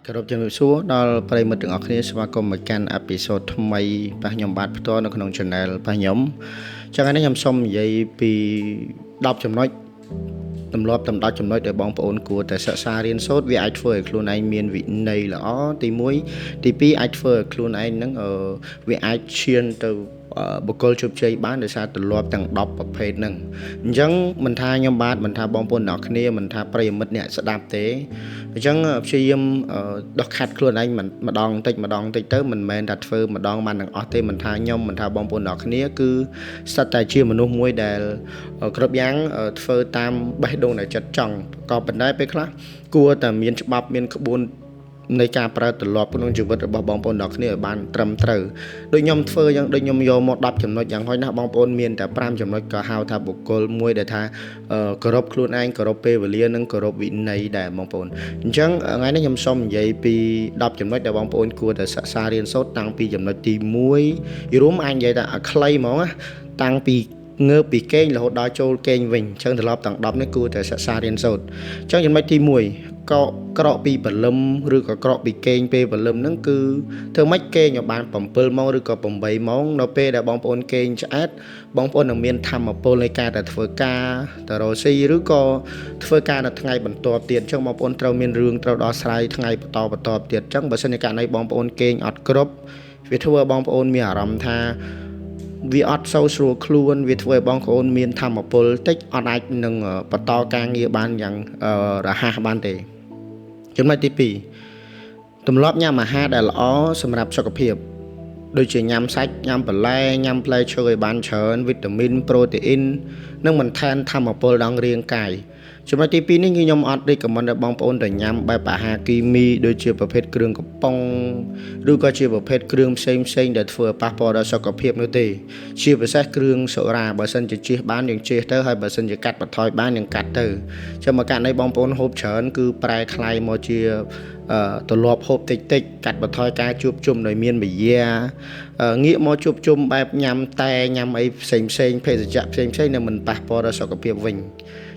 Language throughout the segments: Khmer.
គោរពជំរាបសួរដល់ប្រិយមិត្តទាំងអស់គ្នាស្វាគមន៍មកកាន់អេពីសូតថ្មីរបស់ខ្ញុំបាទផ្ទាល់នៅក្នុង Channel របស់ខ្ញុំចឹងថ្ងៃនេះខ្ញុំសូមនិយាយពី10ចំណុចទម្លាប់តំដៅចំណុចដែលបងប្អូនគួរតែសិក្សារៀនសូត្រវាអាចធ្វើឲ្យខ្លួនឯងមានវិន័យល្អទី1ទី2អាចធ្វើឲ្យខ្លួនឯងហ្នឹងវាអាចឈានទៅបុគ្គលជោគជ័យបានដោយសារទម្លាប់ទាំង10ប្រភេទហ្នឹងអញ្ចឹងមិនថាខ្ញុំបាទមិនថាបងប្អូនអ្នកគ្នាមិនថាប្រិយមិត្តអ្នកស្ដាប់ទេអញ្ចឹងព្យាយាមដោះខាត់ខ្លួនឯងម្ដងតិចម្ដងតិចទៅមិនមែនថាធ្វើម្ដងបានទាំងអស់ទេមិនថាខ្ញុំមិនថាបងប្អូនអ្នកគ្នាគឺស្ថិតតែជាមនុស្សមួយដែលគ្រប់យ៉ាងធ្វើតាមបេះដូងដែលចិត្តចង់ក៏ប៉ុន្តែពេលខ្លះគួរតែមានច្បាប់មានក្បួននៃការប្រើទម្លាប់ក្នុងជីវិតរបស់បងប្អូនអ្នកគ្នាឲ្យបានត្រឹមត្រូវដូចខ្ញុំធ្វើយ៉ាងដូចខ្ញុំយកមក10ចំណុចយ៉ាងហោចណាស់បងប្អូនមានតែ5ចំណុចក៏ហៅថាបុគ្គលមួយដែលថាគោរពខ្លួនឯងគោរពពេលវេលានិងគោរពវិន័យដែរបងប្អូនអញ្ចឹងថ្ងៃនេះខ្ញុំសូមនិយាយពី10ចំណុចដែលបងប្អូនគួរតែសិក្សារៀនសូត្រតាំងពីចំណុចទី1រួមអាចនិយាយថាខ្លីហ្មងណាតាំងពីងើបពីគេងរហូតដល់ចូលគេងវិញអញ្ចឹងត្រឡប់ទាំង10នេះគួរតែសិក្សារៀនសូត្រអញ្ចឹងចំណុចទី1ក៏ក្រកពីព្រលឹមឬក៏ក្រកពីគេងពេលព្រលឹមហ្នឹងគឺធ្វើម៉េចគេងឲ្យបាន7ម៉ោងឬក៏8ម៉ោងនៅពេលដែលបងប្អូនគេងឆ្អែតបងប្អូននឹងមានធម៌ពលនៃការតែធ្វើការតរស៊ីឬក៏ធ្វើការនៅថ្ងៃបន្ទាប់ទៀតអញ្ចឹងបងប្អូនត្រូវមានរឿងត្រូវដោះស្រាយថ្ងៃបន្តទៀតអញ្ចឹងបើសិនជាករណីបងប្អូនគេងអត់គ្រប់វាធ្វើឲ្យបងប្អូនមានអារម្មណ៍ថាវាអត់សូវស្រួលខ្លួនវាធ្វើឲ្យបងប្អូនមានធម៌ពលតិចអត់អាចនឹងបន្តការងារបានយ៉ាងរហ័សបានទេចំណុចទី2ទម្លាប់ញ៉ាំអាហារដែលល្អសម្រាប់សុខភាពដូចជាញ៉ាំសាច់ញ៉ាំបន្លែញ៉ាំផ្លែឈើឲ្យបានច្រើនវីតាមីនប្រូតេអ៊ីននិងបន្ថែមធម៌ពលដល់រាងកាយចំណុចទី2នេះគឺខ្ញុំអត់recommendឲ្យបងប្អូនទៅញ៉ាំបែបអាហារគីមីដូចជាប្រភេទគ្រឿងកំប៉ុងឬក៏ជាប្រភេទគ្រឿងផ្សេងដែលធ្វើឲ្យប៉ះពាល់ដល់សុខភាពនោះទេជាពិសេសគ្រឿងសូរ៉ាបើសិនជាជៀសបានយើងជៀសទៅហើយបើសិនជាកាត់បន្ថយបានយើងកាត់ទៅចាំមកករណីបងប្អូនហូបច្រើនគឺប្រែคล้ายមកជាទម្លាប់ហូបតិចកាត់បន្ថយការជួបជុំដោយមានវិយាងាកមកជួបជុំបែបញ៉ាំតែញ៉ាំអីផ្សេងភេសជ្ជៈផ្សេងនៅមិនប៉ះពាល់ដល់សុខភាពវិញ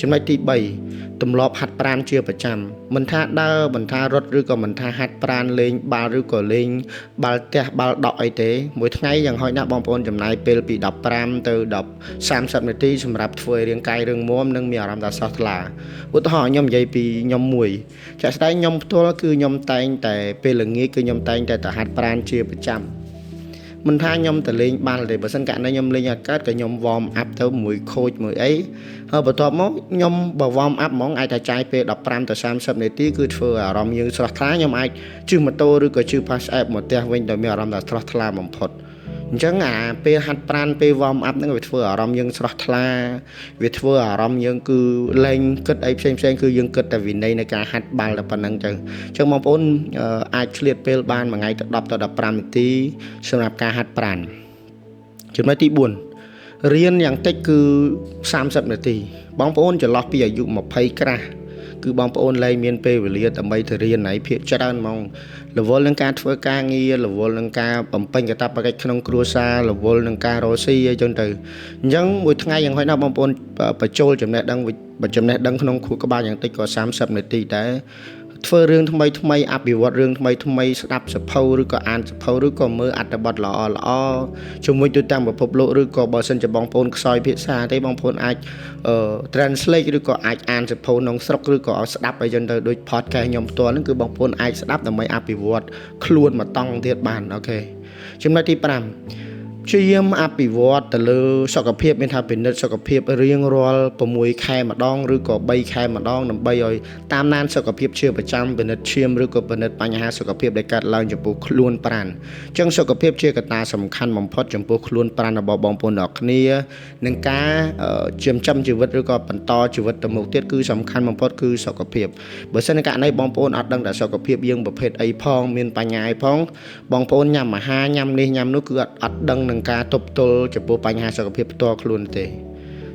ចំណុចទី3ទម្លាប់ហាត់ប្រាណជាប្រចាំមិនថាដើរមិនថារត់ឬក៏មិនថាហាត់ប្រាណលេងបាល់ឬក៏លេងបាល់ទះបាល់ដក់អីទេមួយថ្ងៃយ៉ាងហោចណាស់បងប្អូនចំណាយពេលពី15ទៅ30នាទីសម្រាប់ធ្វើឲ្យរាងកាយរឹងមាំនិងមានអារម្មណ៍ថាស្រស់ថ្លាឧទាហរណ៍ខ្ញុំនិយាយពីខ្ញុំមួយចាក់ស្ដែងខ្ញុំផ្ទាល់គឺខ្ញុំតែងតែពេលល្ងាចគឺខ្ញុំតែងតែទៅហាត់ប្រាណជាប្រចាំមិនថាខ្ញុំទៅលេងបាល់ទេបើសិនករណីខ្ញុំលេងអាកើតក៏ខ្ញុំ warm up ទៅមួយខូចមួយអីហើយបន្ទាប់មកខ្ញុំបើ warm up ហ្មងអាចតែចាយពេល15ទៅ30នាទីគឺធ្វើអារម្មណ៍យើងស្រស់ថ្លាខ្ញុំអាចជិះម៉ូតូឬក៏ជិះ pass app មកផ្ទះវិញដោយមានអារម្មណ៍ថាស្រស់ថ្លាបំផុតអញ្ចឹងពេលហាត់ប្រាណពេល warm up ហ្នឹងវាធ្វើអារម្មណ៍យើងស្រស់ថ្លាវាធ្វើអារម្មណ៍យើងគឺលែងគិតអីផ្សេងគឺយើងគិតតែវិន័យនៃការហាត់បាល់តែប៉ុណ្្នឹងទៅអញ្ចឹងបងប្អូនអាចឆ្លៀតពេលបានមួយថ្ងៃទៅ10ទៅ15នាទីសម្រាប់ការហាត់ប្រាណចំណុចទី4រៀនយ៉ាងតិចគឺ30នាទីបងប្អូនចន្លោះពីអាយុ20ក្រាស់គឺបងប្អូនលែងមានពេលវេលាដើម្បីទៅរៀនហើយភាគច្រើនហ្មងរវល់នឹងការធ្វើការងាររវល់នឹងការបំពេញកាតព្វកិច្ចក្នុងគ្រួសាររវល់នឹងការរកស៊ីអីចឹងទៅអញ្ចឹងមួយថ្ងៃយ៉ាងហោចណាស់បងប្អូនបញ្ចូលចំណេះដឹងក្នុងខួរក្បាលយ៉ាងតិចក៏30នាទីដែរធ្វើរឿងថ្មីអភិវឌ្ឍរឿងថ្មីស្ដាប់សភៅឬក៏អានសភៅឬក៏មើលអត្ថបទល្អជាមួយទូទាំងពិភពលោកឬក៏បើសិនជាបងប្អូនខ្សោយភាសាទេបងប្អូនអាចtranslate ឬក៏អាចអានសភៅក្នុងស្រុកឬក៏ស្ដាប់អីចឹងទៅដូច podcast ខ្ញុំផ្ទាល់ហ្នឹងគឺបងប្អូនអាចស្ដាប់ដើម្បីអភិវឌ្ឍខ្លួនមកតង់ទៀតបានអូខេចំណុចទី5ព្យាយាមអភិវឌ្ឍទៅលើសុខភាពមានថាពិនិត្យសុខភាពរៀងរាល់6ខែម្ដងឬក៏3ខែម្ដងដើម្បីឲ្យតាមដានសុខភាពជាប្រចាំពិនិត្យឈាមឬក៏ពិនិត្យបញ្ហាសុខភាពដែលកើតឡើងចំពោះខ្លួនប្រាណអញ្ចឹងសុខភាពជាកត្តាសំខាន់បំផុតចំពោះខ្លួនប្រាណរបស់បងប្អូនទាំងគ្នានឹងការចិញ្ចឹមជីវិតឬក៏បន្តជីវិតទៅមុខទៀតគឺសំខាន់បំផុតគឺសុខភាពបើសិនជាករណីបងប្អូនអត់ដឹងថាសុខភាពយើងប្រភេទអីផងមានបញ្ហាអីផងបងប្អូនញ៉ាំអាហារញ៉ាំនេះញ៉ាំនោះគឺអត់ដឹងនឹងការទប់ទល់ចំពោះបញ្ហាសុខភាពផ្ទាល់ខ្លួនទេ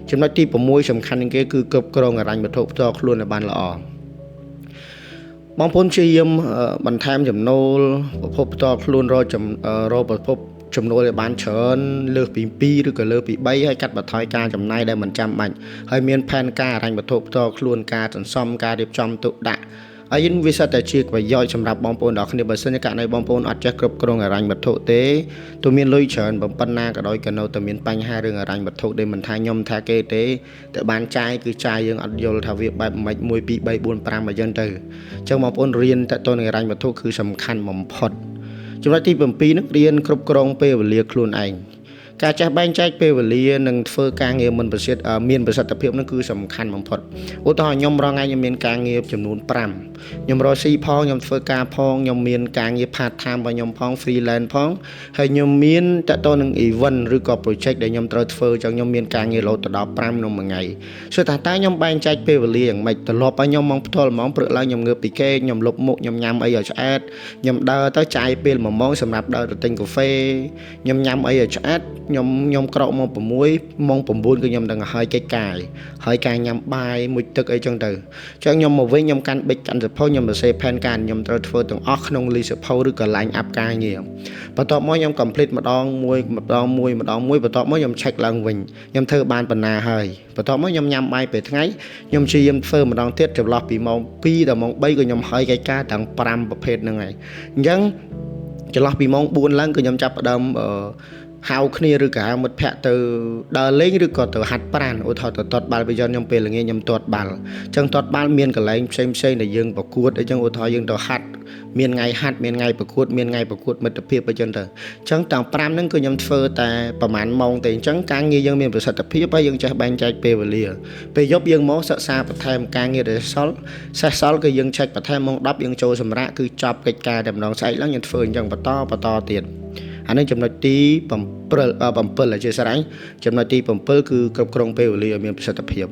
ចំណុចទី6សំខាន់ជាងគេគឺគ្រប់គ្រងហិរញ្ញវត្ថុផ្ទាល់ខ្លួនឲ្យបានល្អបងប្អូនព្យាយាមបន្ថែមចំណូលប្រភពផ្ទាល់ខ្លួនរកប្រភពចំណូលឲ្យបានច្រើនលើសពី2ឬក៏លើសពី3ហើយកាត់បន្ថយការចំណាយដែលមិនចាំបាច់ហើយមានផែនការហិរញ្ញវត្ថុផ្ទាល់ខ្លួនការសន្សំការរៀបចំទុកដាក់ ហើយវាសិតតែជាប្រយោជន៍សម្រាប់បងប្អូនដល់គ្នាបើសិនជាករណីបងប្អូនអត់ចេះគ្រប់គ្រងហិរញ្ញវត្ថុទេទោះមានលុយច្រើនប៉ុណ្ណាក៏ដោយក៏នៅតែមានបញ្ហារឿងហិរញ្ញវត្ថុដែលមិនថាខ្ញុំថាគេទេតែបានចាយគឺចាយយើងអត់យល់ថាវាបែបម៉េច1 2 3 4 5អញ្ចឹងទៅអញ្ចឹងបងប្អូនរៀនតទៅនឹងហិរញ្ញវត្ថុគឺសំខាន់បំផុតចំណុចទី7នឹងរៀនគ្រប់គ្រងពេលវេលាខ្លួនឯងការចេះបែងចែកពេលវេលានិងធ្វើការងារមានប្រសិទ្ធភាពនឹងគឺសំខាន់បំផុតឧទាហរណ៍ខ្ញុំរងថ្ងៃខ្ញុំមានការងារចំនួន5ខ្ញុំរកស៊ីផងខ្ញុំធ្វើការផងខ្ញុំមានការងារ part time របស់ខ្ញុំផង freelance ផងហើយខ្ញុំមានតទៅនឹង event ឬក៏ project ដែលខ្ញុំត្រូវធ្វើចឹងខ្ញុំមានការងាររហូតដល់5ក្នុងមួយថ្ងៃសួរថាតើខ្ញុំបែងចែកពេលវេលាយ៉ាងម៉េចត្រឡប់ឲ្យខ្ញុំមកផ្ទាល់ហ្មងព្រឹកឡើងខ្ញុំងើបពីគេខ្ញុំលុបមុខខ្ញុំញ៉ាំអីឲ្យឆ្អែតខ្ញុំដើរទៅចាយពេល1ម៉ោងសម្រាប់ដើរទៅទិញកាហ្វេខ្ញុំញ៉ាំអីឲ្យឆ្អែតខ្ញុំក្រោកម៉ោង6ម៉ោង9គឺខ្ញុំដឹងហើយកិច្ចការហើយការញ៉ាំបាយមួយទឹកអីចឹងទៅចឹងខ្ញុំមកវិញខ្ញុំកាន់ប៊ិចកាន់សភៅខ្ញុំសរសេរផែនការខ្ញុំត្រូវធ្វើទាំងអស់ក្នុងលីសភៅឬក៏ line up ការងារបន្ទាប់មកខ្ញុំ complete ម្ដងមួយបន្ទាប់មកខ្ញុំ check ឡើងវិញខ្ញុំធ្វើបានប៉ុណ្ណាហើយបន្ទាប់មកខ្ញុំញ៉ាំបាយពេលថ្ងៃខ្ញុំព្យាយាមធ្វើម្ដងទៀតចន្លោះពីម៉ោង2ដល់ម៉ោង3ក៏ខ្ញុំហើយកិច្ចការទាំង5ប្រភេទហ្នឹងហើយអញ្ចឹងចន្លោះពីម៉ោង4ឡើងគឺខ្ញុំចាប់ផ្ដើមហៅគ្នាឬក៏ហៅមិត្តភ័ក្តិទៅដើរលេងឬក៏ទៅហាត់ប្រាណឧទាហរណ៍ទៅទាត់បាល់bây giờខ្ញុំពេលល្ងាចខ្ញុំទាត់បាល់អញ្ចឹងទាត់បាល់មានកន្លែងផ្សេងដែលយើងប្រកួតអញ្ចឹងឧទាហរណ៍យើងទៅហាត់មានថ្ងៃហាត់មានថ្ងៃប្រកួតមានថ្ងៃប្រកួតមិត្តភាពអញ្ចឹងទៅអញ្ចឹងទាំង5ហ្នឹងគឺខ្ញុំធ្វើតែប្រហែលម៉ោងទេអញ្ចឹងការងារយើងមានប្រសិទ្ធភាពហើយយើងចេះបែងចែកពេលវេលាពេលយប់យើងមកសិក្សាបន្ថែមការងារដែលសេះសល់គឺយើងឆែកបន្ថែមម៉ោង10យើងចូលសម្រាកគឺចប់កិច្ចការតែម្ដងស្អែកឡើងយើងធ្វើអញ្ចឹងបន្តទៀតអានេះចំណុចទី7អធិស្ឋានចំណុចទី7គឺគ្រប់គ្រងពេលវេលាឲ្យមានប្រសិទ្ធភាព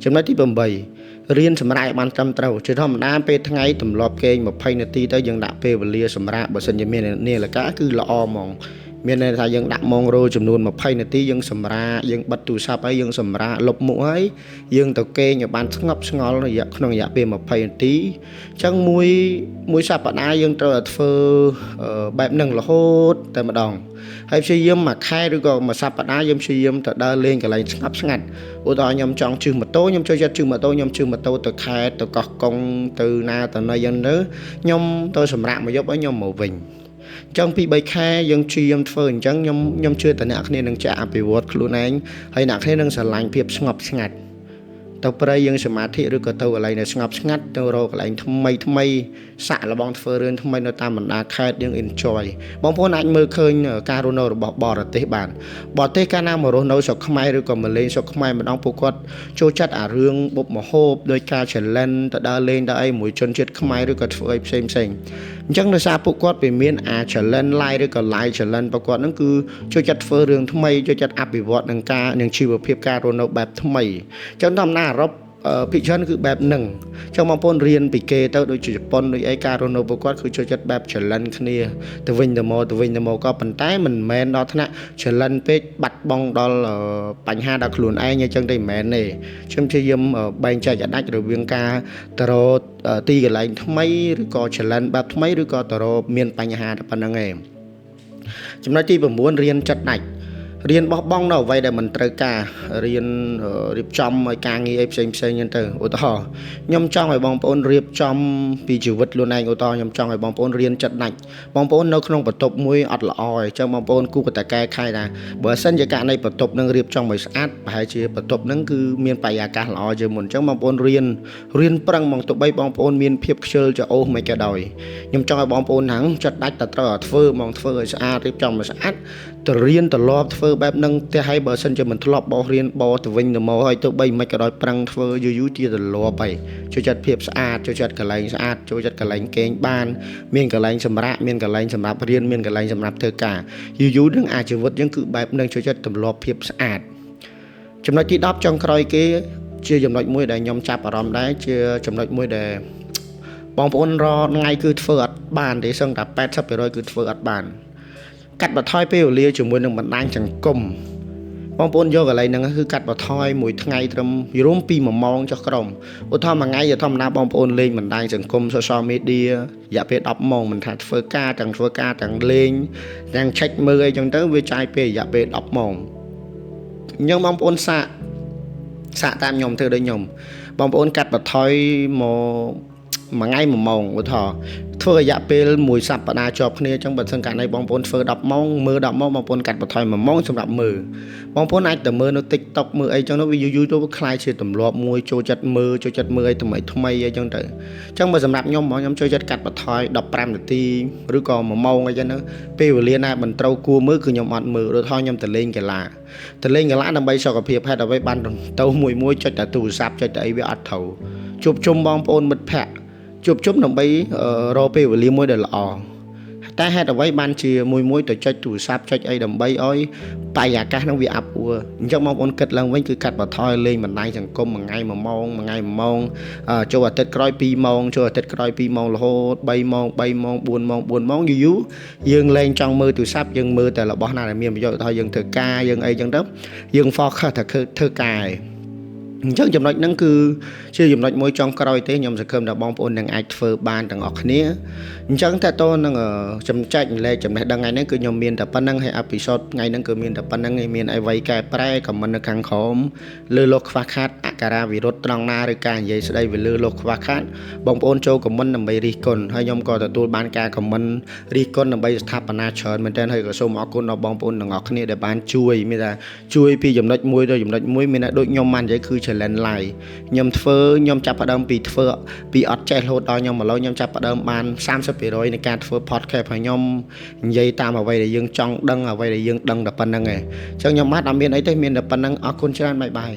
ចំណុចទី8រៀនសម្រាកបានត្រឹមត្រូវជាធម្មតាពេលថ្ងៃទម្លាប់គេង20នាទីទៅយើងដាក់ពេលវេលាសម្រាកបើសិនជាមាននាឡិកាគឺល្អហ្មងមានន័យថាយើងដាក់ម៉ោងរោចំនួន20នាទីយើងសម្រាកយើងបិទទូរស័ព្ទហើយយើងសម្រាកលុបមុខហើយយើងទៅគេងឲ្យបានស្ងប់ស្ងល់ក្នុងរយៈពេល20នាទីអញ្ចឹងមួយសប្តាហ៍យើងត្រូវតែធ្វើបែបហ្នឹងរហូតតែម្ដងហើយព្យាយាមមួយខែឬក៏មួយសប្តាហ៍យើងព្យាយាមទៅដើរលេងកន្លែងស្ងប់ស្ងាត់ឧទាហរណ៍ខ្ញុំចង់ជិះម៉ូតូខ្ញុំចូលចិត្តជិះម៉ូតូខ្ញុំជិះម៉ូតូទៅខេត្តទៅកោះកុងទៅណាទៅណីយ៉ាងទៅខ្ញុំទៅសម្រាកមួយយប់ហើយខ្ញុំមកវិញចឹងពី3ខែយើងព្យាយាមធ្វើអញ្ចឹងខ្ញុំជឿតែអ្នកគ្នានឹងចាក់អភិវឌ្ឍខ្លួនឯងហើយអ្នកគ្នានឹងស្រឡាញ់ភាពស្ងប់ស្ងាត់ទៅព្រៃយើងសមាធិឬក៏ទៅកន្លែងដែលស្ងប់ស្ងាត់ទៅរកកន្លែងថ្មីសាក់លបងធ្វើរឿងថ្មីនៅតាមបណ្ដាខេត្តយើង enjoy បងប្អូនអាចមើលឃើញការរស់នៅរបស់បរទេសបានបរទេសកាលណាមករស់នៅស្រុកខ្មែរឬក៏មកលេងស្រុកខ្មែរម្ដងពួកគាត់ចូលចិត្តអារឿងបុកមហូបដោយការ challenge ទៅដើរលេងទៅអីមួយជនជាតិខ្មែរឬក៏ធ្វើអីផ្សេងអញ្ចឹងដោយសារពួកគាត់វាមានអា challenge live ឬក៏ live challenge ពួកគាត់ហ្នឹងគឺចូលចិត្តធ្វើរឿងថ្មីចូលចិត្តអភិវឌ្ឍនឹងជីវភាពការរស់នៅបែបថ្មីអញ្ចឹងតាមណាអឺរ៉ុបភិជនគឺបែបហ្នឹងអញ្ចឹងបងប្អូនរៀនពីគេទៅដូចជាជប៉ុនដូចអីការរស់នៅពួកគាត់គឺចូលចិត្តបែប challenge គ្នាទៅវិញទៅមកក៏ប៉ុន្តែមិនមែនដល់ថ្នាក់ challenge ពេកបាត់បង់ដល់បញ្ហាដល់ខ្លួនឯងអញ្ចឹងទេមិនមែនទេខ្ញុំព្យាយាមបែងចែកអាចរវាងការទៅរកទីកន្លែងថ្មីឬក៏ challenge បែបថ្មីឬក៏ទៅរកមានបញ្ហាតែប៉ុណ្្នឹងឯងចំណុចទី9រៀនចិត្តដាច់រៀនបោះបង់នៅអ្វីដែលមិនត្រូវការរៀនរៀបចំឲ្យការងារអីផ្សេងហ្នឹងទៅឧទាហរណ៍ខ្ញុំចង់ឲ្យបងប្អូនរៀបចំពីជីវិតខ្លួនឯងឧទាហរណ៍ខ្ញុំចង់ឲ្យបងប្អូនរៀនចិត្តដាច់បងប្អូននៅក្នុងបន្ទប់មួយអត់ល្អទេអញ្ចឹងបងប្អូនគូតែកែខៃថាបើសិនជាករណីបន្ទប់នឹងរៀបចំឲ្យស្អាតប្រហែលជាបន្ទប់នឹងគឺមានបរិយាកាសល្អជាងមុនអញ្ចឹងបងប្អូនរៀនប្រឹងមកទោះបីបងប្អូនមានភាពខ្ជិលចោសមិនក៏ដោយខ្ញុំចង់ឲ្យបងប្អូនហ្នឹងចិត្តដាច់តែត្រូវធ្វើមកធ្វើឲ្យស្អាតរៀបចំឲ្យស្អាតទៅរៀនត្រឡប់ធ្វើបែបហ្នឹងតែឲ្យបើសិនជាមិនធ្លាប់បោះរៀនបោទៅវិញទៅមកហើយទៅបីមិនក៏ដោយប្រឹងធ្វើយូរទៀតត្រឡប់ហើយចូលចិត្តភាពស្អាតចូលចិត្តកន្លែងស្អាតចូលចិត្តកន្លែងគេងបានមានកន្លែងសម្រាកមានកន្លែងសម្រាប់រៀនមានកន្លែងសម្រាប់ធ្វើការយូរនឹងអាជីវិតយើងគឺបែបហ្នឹងចូលចិត្តទម្លាប់ភាពស្អាតចំណុចទី10ចុងក្រោយគេជាចំណុចមួយដែលខ្ញុំចាប់អារម្មណ៍ដែរជាចំណុចមួយដែលបងប្អូនរកថ្ងៃគឺធ្វើអត់បានទេសឹងតែ 80% គឺធ្វើអត់បានកាត់បន្ថយពេលវេលាជាមួយនឹងបណ្ដាញសង្គមបងប្អូនយកកន្លែងហ្នឹងគឺកាត់បន្ថយមួយថ្ងៃត្រឹមយំពី1ម៉ោងចុះក្រោមឧទាហរណ៍មួយថ្ងៃធម្មតាបងប្អូនលេងបណ្ដាញសង្គម social media រយៈពេល10ម៉ោងមិនថាធ្វើការទាំងលេងទាំងឆែកមើលអីចឹងទៅវាចាយពេលរយៈពេល10ម៉ោងអញ្ចឹងបងប្អូនសាកតាមខ្ញុំធ្វើដូចខ្ញុំបងប្អូនកាត់បន្ថយមក មួយថ្ងៃ1ម៉ោងឧទាហរណ៍ធ្វើរយៈពេលមួយសប្តាហ៍ជាប់គ្នាអញ្ចឹងបើសិនកាលនេះបងប្អូនធ្វើ10ម៉ោងមើល10ម៉ោងបងប្អូនកាត់បន្ថយ1ម៉ោងសម្រាប់មើលបងប្អូនអាចទៅមើលនៅ TikTok មើលអីចឹងទៅវាយូរទៅคล้ายជាទម្លាប់មួយចូលចិត្តមើលអីថ្មីអីចឹងទៅអញ្ចឹងបើសម្រាប់ខ្ញុំចូលចិត្តកាត់បន្ថយ15នាទីឬក៏1ម៉ោងអីចឹងទៅពេលវេលាណាមិនត្រូវគួរមើលគឺខ្ញុំអត់មើលដូចថាខ្ញុំទៅលេងកីឡាដើម្បីសុខភាពហេតុអ្វីបានទៅមួយចុចតែទូរស័ព្ទចុចតែអីវាអត់ត្រូវជួបជុំបងប្អូនមិត្តភ័ក្តិជួបជុំដើម្បីរកពេលវេលាមួយដែលល្អតែហេតុអ្វីបានជាមួយទៅចុចទូរស័ព្ទចុចអីដើម្បីឲ្យបរិយាកាសនឹងវាអាប់អួរអញ្ចឹងបងប្អូនគិតឡើងវិញគឺកាត់បន្ថយលេងបណ្ដាញសង្គមមួយថ្ងៃ1ម៉ោងចូលអាទិត្យក្រោយ2ម៉ោងចូលអាទិត្យក្រោយ2ម៉ោងរហូត3ម៉ោង4ម៉ោងយូរយើងលែងចង់មើលទូរស័ព្ទយើងមើលតែរបស់ណាដែលមានប្រយោជន៍ថាយើងធ្វើការយើងអីចឹងទៅយើង focus តែធ្វើការអញ្ចឹងចំណុចហ្នឹងគឺជាចំណុចមួយចុងក្រោយទេខ្ញុំសង្ឃឹមថាបងប្អូននឹងអាចធ្វើបានទាំងអស់គ្នាអញ្ចឹងតើតើនឹងចែករំលែកចំណេះដឹងថ្ងៃនេះគឺខ្ញុំមានតែប៉ុណ្្នឹងហើយអេពីសូតថ្ងៃហ្នឹងគឺមានតែប៉ុណ្្នឹងហើយមានអីវ័យកែប្រែខមមិននៅខាងក្រោមលើលោកខ្វះខាតអក្ខរាវិរុទ្ធត្រង់ណាឬការនិយាយស្ដីវាលើលោកខ្វះខាតបងប្អូនចូលខមមិនដើម្បីរិះគន់ហើយខ្ញុំក៏ទទួលបានការខមមិនរិះគន់ដើម្បីស្ថាបនាច្រើនមែនទែនហើយក៏សូមអរគុណដល់បងប្អូនទាំងអស់គ្នាដែលបានមានថាជួយពីចំណុចមួយទៅចំណុចមួយមានតែដូចខ្ញុំបាននិយាយគឺ challenge live ខ្ញុំចាប់ផ្ដើមពីអត់ចេះរហូតដល់ខ្ញុំឥឡូវខ្ញុំចាប់ផ្ដើមបាន 30% នៃការធ្វើ podcast របស់ខ្ញុំនិយាយតាមអ្វីដែលយើងចង់ដឹងអ្វីដែលយើងដឹងតែប៉ុណ្្នឹងឯងអញ្ចឹងខ្ញុំបាទអត់មានអីទេមានតែប៉ុណ្្នឹងអរគុណច្រើនបាយបាយ